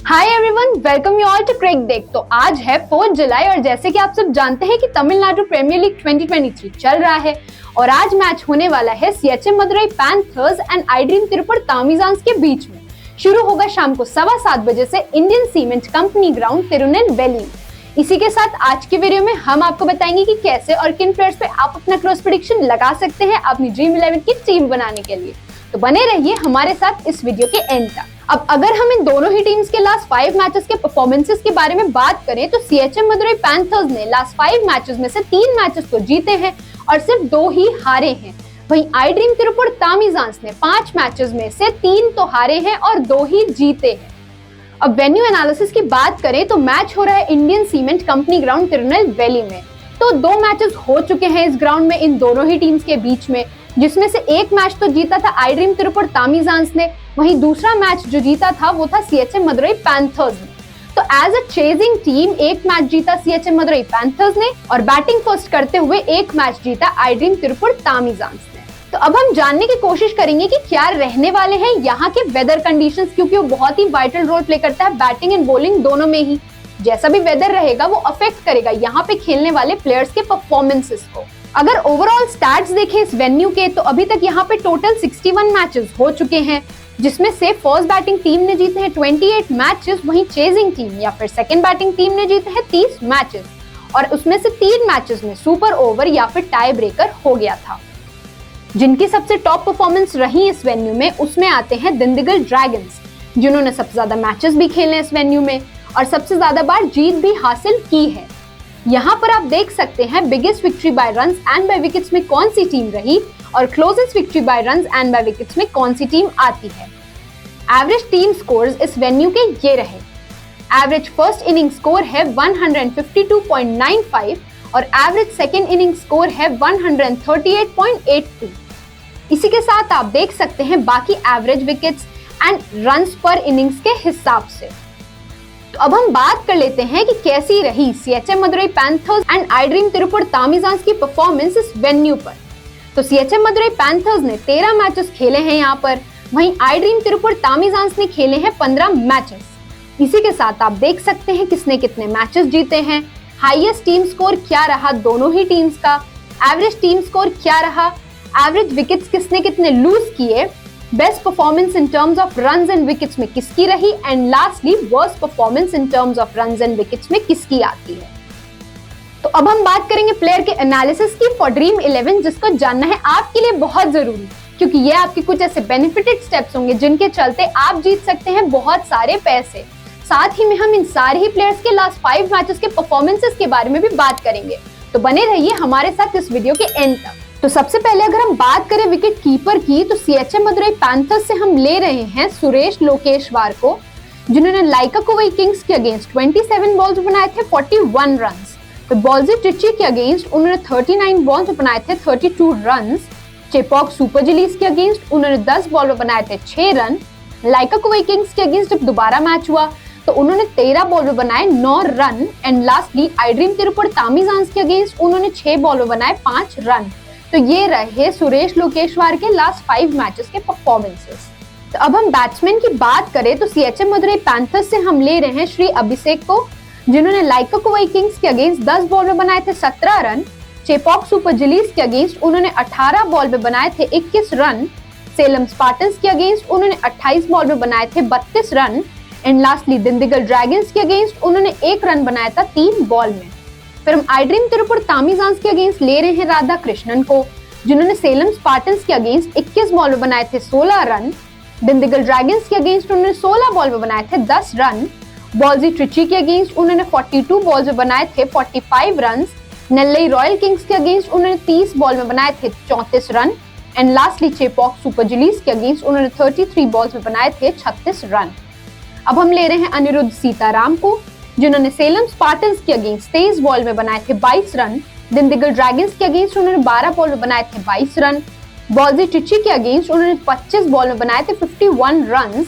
Hi everyone, welcome you all to Crick देख। तो आज है 4 जुलाई और जैसे कि आप सब जानते हैं कि तमिलनाडु प्रीमियर लीग 2023 चल रहा है और आज मैच होने वाला है CHM Madurai Panthers and iDream Tiruppur Tamizhans के बीच में। शुरू होगा शाम को 7:15 बजे से Indian cement company ground Tirunelveli. इसी के साथ आज की वीडियो में हम आपको बताएंगे कि कैसे और किन प्लेयर्स पे आप अपना क्रॉस प्रेडिक्शन लगा सकते हैं अपनी ड्रीम 11 की टीम बनाने के लिए। तो बने रहिए हमारे साथ इस वीडियो के एंड तक। अब अगर हम इन दोनों ही टीम्स के लास्ट 5 मैचेस के परफॉर्मेंसेस के बारे में बात करें तो सीएचएम मदुरई पैंथर्स ने लास्ट 5 मैचेस में से 3 मैचेस तो जीते हैं और सिर्फ 2 ही हारे हैं। वहीं आई ड्रीम तिरुपुर तामिजान्स ने 5 मैचेस में से 3 तो हारे हैं और 2 ही जीते हैं। अब वेन्यू एनालिसिस की बात करें तो मैच हो रहा है Indian cement company ground Tirunelveli में। तो 2 मैचेस हो चुके हैं इस ग्राउंड में इन दोनों ही टीम्स के बीच में, जिसमें से एक मैच तो जीता था आई ड्रीम तिरुपुर तामिजान्स ने, वहीं दूसरा मैच जो जीता था वो था सीएचएम मदुरई पैंथर्स ने। तो एज अ चेजिंग टीम एक मैच जीता सीएचएम मदुरई पैंथर्स ने और बैटिंग फर्स्ट करते हुए एक मैच जीता आई ड्रीम तिरुपुर तामिजान्स ने। तो अब हम जानने की कोशिश करेंगे कि क्या रहने वाले हैं यहाँ के वेदर कंडीशंस, क्योंकि वो बहुत ही वाइटल रोल प्ले करता है बैटिंग एंड बॉलिंग दोनों में ही। जैसा भी वेदर रहेगा वो अफेक्ट करेगा यहाँ पे खेलने वाले प्लेयर्स के परफॉर्मेंसेस को। अगर ओवरऑल स्टैट्स देखें इस वेन्यू के तो अभी तक यहाँ पे टोटल 61 मैचेस हो चुके हैं, जिसमें से फर्स्ट बैटिंग टीम ने जीते हैं 28 मैचेस, वहीं चेजिंग टीम या फिर सेकंड बैटिंग टीम ने जीते हैं 30 मैचेस और उसमें से 3 मैचेस में सुपर ओवर या फिर टाई ब्रेकर हो गया था। जिनकी सबसे टॉप परफॉर्मेंस रही इस वेन्यू में उसमें आते हैं दिंडिगल ड्रैगन्स, जिन्होंने सबसे ज्यादा मैचेस भी खेले इस वेन्यू में और सबसे ज्यादा बार जीत भी हासिल की है। यहाँ पर आप देख सकते हैं biggest victory by runs and by wickets में कौन सी टीम रही और closest victory by runs and by wickets में कौन सी टीम आती है। एवरेज टीम स्कोर्स इस वेन्यू के ये रहे। एवरेज फर्स्ट इनिंग स्कोर है 152.95 और एवरेज सेकेंड इनिंग स्कोर है 138.82। इसी के साथ आप देख सकते हैं बाकी एवरेज विकेट्स एंड रन्स पर इनिंग्स के हिसाब से। तो अब हम बात कर लेते हैं कि कैसी रही CHM Madurai Panthers and iDream Tiruppur Tamizhans की परफॉर्मेंस इस वेन्यू पर। तो सीएचएम मदुरई पैंथर्स ने 13 मैचेस खेले हैं यहाँ पर, वहीं आई ड्रीम तिरुपुर तामिजान्स ने खेले हैं 15 मैचेस। इसी के साथ आप देख सकते हैं किसने कितने मैचेस जीते हैं, हाईएस्ट टीम स्कोर क्या रहा दोनों ही टीम्स का, एवरेज टीम स्कोर क्या रहा, एवरेज विकेट्स किसने कितने लूज किए, best performance in terms of runs and wickets में किसकी रही and lastly worst performance in terms of runs and wickets में किसकी आती है। तो अब हम बात करेंगे प्लेयर के एनालिसिस की फॉर ड्रीम 11, जिसको जानना है आपके लिए बहुत जरूरी, क्योंकि ये आपके कुछ ऐसे बेनिफिटेड स्टेप्स होंगे जिनके चलते आप जीत सकते हैं बहुत सारे पैसे। साथ ही में हम इन सारे ही प्लेयर्स के लास्ट 5 मैचेस के परफॉर्मेंसेस के बारे में भी बात करेंगे। तो बने रहिए हमारे साथ इस वीडियो के एंड तक। तो सबसे पहले अगर हम बात करें विकेट कीपर की तो सीएचएम मदुरई पैंथर्स से हम ले रहे हैं सुरेश लोकेश्वर को, जिन्होंने लाइका कोवई किंग्स के अगेंस्ट 27 बॉल्स बनाए थे 41 रन्स। तो बॉल्जी ट्रिची के अगेंस्ट उन्होंने 39 बॉल्स बनाए थे 32 रन्स। चेपॉक सुपर जिलीज के अगेंस्ट उन्होंने 10 बॉल बनाए थे 6 रन। लाइका कोवई किंग्स के अगेंस्ट जब दोबारा मैच हुआ तो उन्होंने 13 बॉल बनाए 9 run and lastly iDream Tiruppur Tamizhans के अगेंस्ट उन्होंने 6 बॉल बनाए 5 रन। तो ये रहे सुरेश लोकेश्वर के लास्ट 5 मैचेस के परफॉर्मेंसेस। तो अब हम बैट्समैन की बात करें तो सीएचएम मदुरई पैंथर्स से हम ले रहे हैं श्री अभिषेक को, जिन्होंने लाइका कोवई किंग्स के अगेंस्ट 10 बॉल में बनाए थे 17 रन। चेपॉक सुपर जिलीज के अगेंस्ट उन्होंने 18 बॉल में बनाए थे 21 रन। सेलम स्पार्टन्स के अगेंस्ट उन्होंने 28 बॉल में बनाए थे 32 run and lastly Dindigul dragons के अगेंस्ट उन्होंने 1 रन बनाया था 3 बॉल में। फिर हम आई ड्रीम तिरुपुर तामिजान्स के अगेंस्ट ले रहे हैं राधा कृष्णन को, जिन्होंने सेलम स्पार्टन्स के अगेंस्ट 21 बॉल में बनाए थे 16 रन। दिंडिगल ड्रैगन्स के अगेंस्ट उन्होंने 16 बॉल में बनाए थे 10 रन। बॉल्जी ट्रिची के अगेंस्ट उन्होंने 42 बॉल में बनाए थे 45 रन। नेल्लई रॉयल किंग्स के अगेंस्ट उन्होंने 30 बॉल में बनाए थे 34 run and lastly Chepauk Super Gillies के अगेंस्ट उन्होंने 33 बॉल्स में बनाए थे 36 रन। अब हम ले रहे हैं अनिरुद्ध सीताराम को, जिन्होंने सेलम स्पार्टन्स के अगेंस्ट 23 बॉल में बनाए थे 22 रन। दिंडिगल ड्रैगन्स के अगेंस्ट उन्होंने 12 बॉल में बनाए थे 22 रन। बॉल्जी ट्रिची के अगेंस्ट उन्होंने 25 बॉल में बनाए थे 51 रन।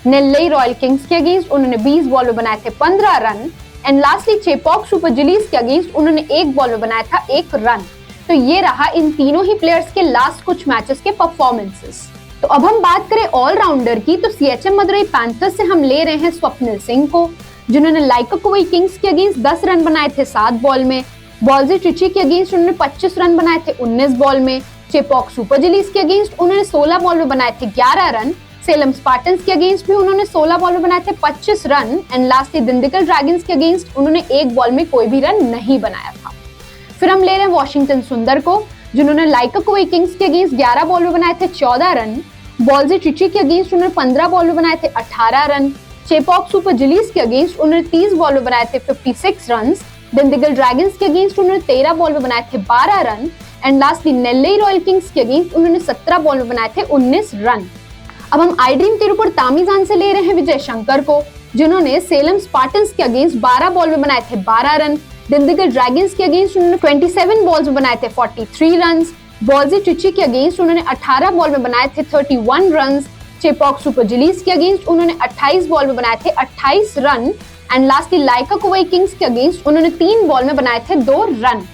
नेल्लई रॉयल किंग्स के अगेंस्ट उन्होंने 20 बॉल में बनाए थे 15 run and lastly Chepauk Super Gillies के अगेंस्ट उन्होंने 1 बॉल में बनाया था 1 रन। तो ये रहा इन तीनों ही प्लेयर्स के लास्ट कुछ मैचेस के परफॉर्मेंसेस। तो अब हम बात करें ऑलराउंडर की, तो सीएचएम मदुरई पैंथर्स से हम ले रहे हैं स्वप्निल सिंह को, जिन्होंने लाइका कुवई किंग्स के अगेंस्ट 10 रन बनाए थे 7 बॉल में। बॉल्जी ट्रिची के अगेंस्ट उन्होंने 25 रन बनाए थे 19 बॉल में। चेपॉक सुपर जिलीज के अगेंस्ट उन्होंने 16 बॉल में बनाए थे 11 रन। सेलम स्पार्टन्स के अगेंस्ट भी उन्होंने 16 बॉल में बनाए थे 25 रन। एंड लास्टली दिंडीगल ड्रैगन्स के अगेंस्ट उन्होंने एक बॉल में कोई भी रन नहीं बनाया था। फिर हम ले रहे हैं वॉशिंगटन सुंदर को, जिन्होंने लाइका कुवई किंग्स के अगेंस्ट 11 बॉल में बनाए थे 14 रन। बॉल्जी ट्रिची के अगेंस्ट उन्होंने 15 बॉल में बनाए थे 18 रन। चेपॉक सुपर जिलीज के अगेंस्ट उन्होंने 30 बॉल में बनाए थे 56 रन। दिंडीगल ड्रैगन्स के अगेंस्ट उन्होंने 13 बॉल में बनाए थे 12 run. And lastly Nellai Royal Kings के अगेंस्ट उन्होंने 17 बॉल में बनाए थे 19 रन। अब हम आई ड्रीम तिरुपुर तामिजान से ले रहे हैं विजय शंकर को, जिन्होंने सेलम स्पार्टन्स के अगेंस्ट 12 बॉल में बनाए थे 12 रन। दिंडीगल ड्रैगन्स के अगेंस्ट उन्होंने 27 बॉल्स में बनाए थे 43 रन। बॉल्जी ट्रिची के अगेंस्ट उन्होंने 18 बॉल में बनाए थे 31 रन। चेपॉक सुपर जिलीज के अगेंस्ट उन्होंने 28 बॉल में बनाए थे 28 run. And lastly Lyca Kovai Kings के अगेंस्ट उन्होंने 3 बॉल में बनाए थे 2 रन।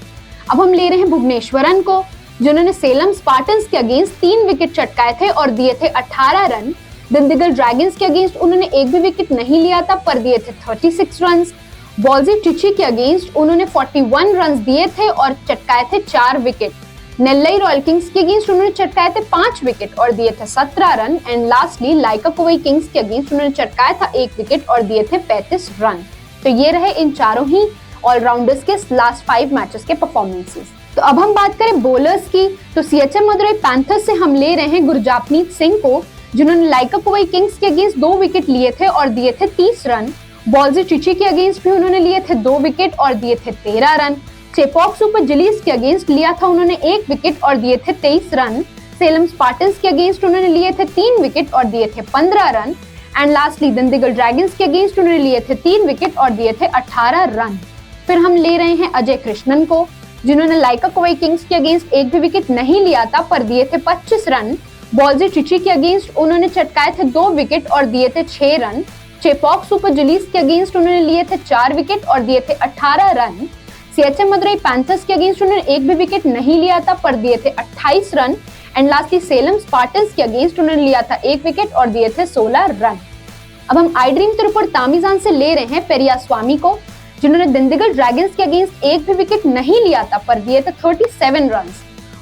अब हम ले रहे हैं भुवनेश्वरन को, जिन्होंने सेलम स्पार्टन्स के अगेंस्ट 3 विकेट चटकाए थे और दिए थे 18 रन। दिंडीगल ड्रैगन्स के अगेंस्ट उन्होंने एक भी विकेट नहीं लिया था पर दिए थे 36 रन। बॉल्जी ट्रिची के अगेंस्ट उन्होंने 41 रन दिए थे और चटकाए थे 4 विकेट। नेल्लई रॉयल किंग्स के अगेंस्ट उन्होंने चटकाए थे 5 विकेट और दिए थे 17 run. And lastly Lyca Kovai Kings के अगेंस्ट उन्होंने चटकाया था 1 विकेट और दिए थे 35 रन। तो ये रहे इन चारों ही ऑलराउंडर्स के लास्ट 5 मैचेस के परफॉर्मेंसेस। तो अब हम बात करें बॉलर्स की, तो सीएचएम मदुरई पैंथर्स से हम ले रहे हैं गुरजापनीत सिंह को, जिन्होंने लाइका कुवई किंग्स के अगेंस्ट 2 विकेट लिए थे और दिए थे 30 रन। बॉल्जी ट्रिची के अगेंस्ट भी उन्होंने लिए थे 2 विकेट और दिए थे 13 रन। चेपॉक सुपर जिलीज के अगेंस्ट लिया था उन्होंने 1 विकेट और दिए थे 23 रन। सेलम स्पार्टन्स के अगेंस्ट उन्होंने लिए थे 3 विकेट और दिए थे 15 रन। एंड लास्टली दिंडीगल ड्रैगन्स के अगेंस्ट उन्होंने लिए थे 3 विकेट और दिए थे 18 रन। फिर हम ले रहे हैं अजय कृष्णन को, जिन्होंने लाइका कुवई किंग्स के अगेंस्ट एक भी विकेट नहीं लिया था पर दिए थे 25 रन। बॉल्जी ट्रिची के अगेंस्ट उन्होंने चटकाए थे 2 विकेट और दिए थे 6 रन। चेपॉक सुपर जिलीज के अगेंस्ट उन्होंने लिए थे 4 विकेट और दिए थे 18 रन। सीएचएम मदुरई पैंथर्स के अगेंस्ट उन्होंने एक भी विकेट नहीं लिया था पर दिए थे 28 run. And lastly Salem Spartans के अगेंस्ट उन्होंने लिया था 1 विकेट और दिए थे 16 रन। अब हम आई ड्रीम तिरुपुर तामिजान से ले रहे हैं पेरियास्वामी को, जिन्होंने दिंडीगल ड्रैगन्स के अगेंस्ट एक भी विकेट नहीं लिया था पर दिए थे 37 रन।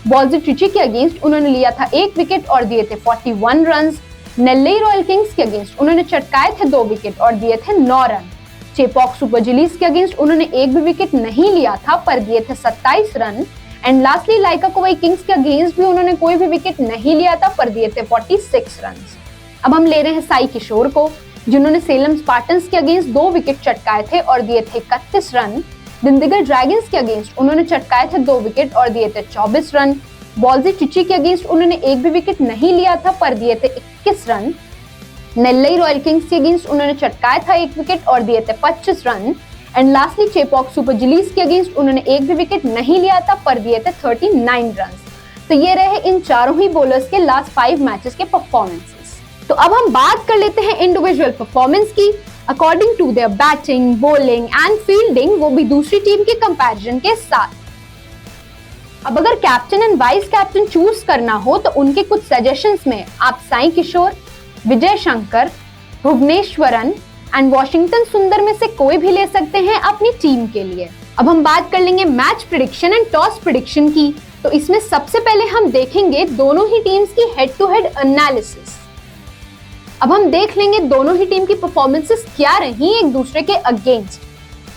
बॉल्जी ट्रिची के अगेंस्ट उन्होंने लिया था 1 विकेट और दिए थे 41 रन। नेल्लई रॉयल किंग्स के अगेंस्ट उन्होंने चटकाए थे 2 विकेट और दिए थे 9 रन। चेपॉक सुपर जिलीज के अगेंस्ट उन्होंने एक भी विकेट नहीं लिया था पर दिए थे 27 run. And lastly Lyca Kovai Kings के अगेंस्ट भी उन्होंने कोई भी विकेट नहीं लिया था पर दिए थे 46 रन। अब हम ले रहे हैं साई किशोर को, जिन्होंने सेलम स्पार्टन्स के अगेंस्ट 2 विकेट चटकाए थे और दिए थे 31 रन। दिंडीगल ड्रैगन्स के अगेंस्ट उन्होंने चटकाए थे 2 विकेट और दिए थे 24 रन। बॉल्जी ट्रिची के अगेंस्ट उन्होंने एक भी विकेट नहीं लिया था पर दिए थे 21 रन। नेल्लई रॉयल किंग्स के अगेंस्ट उन्होंने चटकाया था 1 विकेट और दिए थे 25 run. And lastly Chepauk Super Gillies के अगेंस्ट उन्होंने एक भी विकेट नहीं लिया था पर दिए थे 39 रन। तो ये रहे इन चारों ही बॉलर्स के लास्ट 5 मैचेस के परफॉर्मेंसेस। तो अब हम बात कर लेते हैं इंडिविजुअल परफॉर्मेंस की according to their batting, bowling and fielding, वो भी दूसरी टीम के कंपैरिजन के साथ। अब अगर captain and vice captain choose करना हो तो उनके कुछ सजेशंस में आप साई किशोर, विजय शंकर, भुवनेश्वरन एंड वॉशिंगटन सुंदर में से कोई भी ले सकते हैं अपनी टीम के लिए। अब हम बात कर लेंगे match prediction and toss prediction की। तो इसमें सबसे पहले हम देखेंगे दोनों ही टीम्स की हेड टू हेड एनालिसिस। अब हम देख लेंगे दोनों ही टीम की परफॉर्मेंसेस क्या रही एक दूसरे के अगेंस्ट।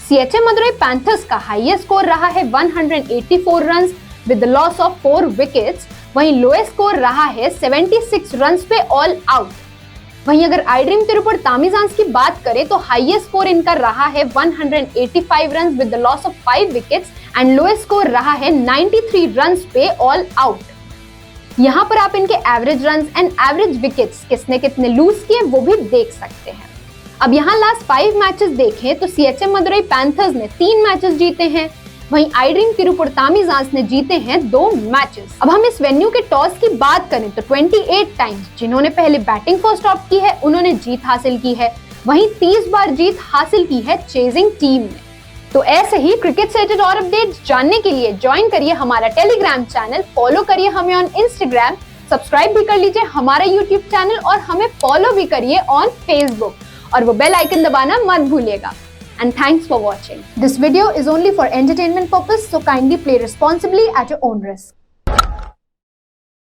सीएचएम मदुरई पैंथर्स का हाईएस्ट स्कोर रहा है 184 run with the loss of 4 wickets. वहीं लोएस्ट स्कोर रहा है 76 रन पे ऑल आउट। वहीं अगर आई ड्रीम तिरुपुर तामिजान्स की बात करें तो हाईएस्ट स्कोर इनका रहा है 185 run with the loss of 5 wickets and lowest score रहा है 93 रन पे ऑल आउट। यहाँ पर आप इनके average run and average wickets किसने कितने लूज किए वो भी देख सकते हैं। अब यहाँ लास्ट 5 मैचेस देखें तो सीएचएम मदुरई पैंथर्स ने 3 मैचेस जीते हैं, वहीं आई ड्रीम तिरुपुर तामिजान्स ने जीते हैं 2 मैचेस। अब हम इस वेन्यू के टॉस की बात करें तो 28 टाइम्स जिन्होंने पहले बैटिंग फर्स्ट ऑप्ट की है उन्होंने जीत हासिल की है, वहीं 30 बार जीत हासिल की है चेजिंग टीम ने। तो ऐसे ही क्रिकेट से रिलेटेड और अपडेट्स जानने के लिए ज्वाइन करिए हमारा टेलीग्राम चैनल, फॉलो करिए हमें ऑन इंस्टाग्राम, सब्सक्राइब भी कर लीजिए हमारा यूट्यूब चैनल और हमें फॉलो भी करिए ऑन फेसबुक और वो बेल आइकन दबाना मत भूलिएगा। And thanks for watching. This video is only for entertainment purpose, so kindly play responsibly at your own risk.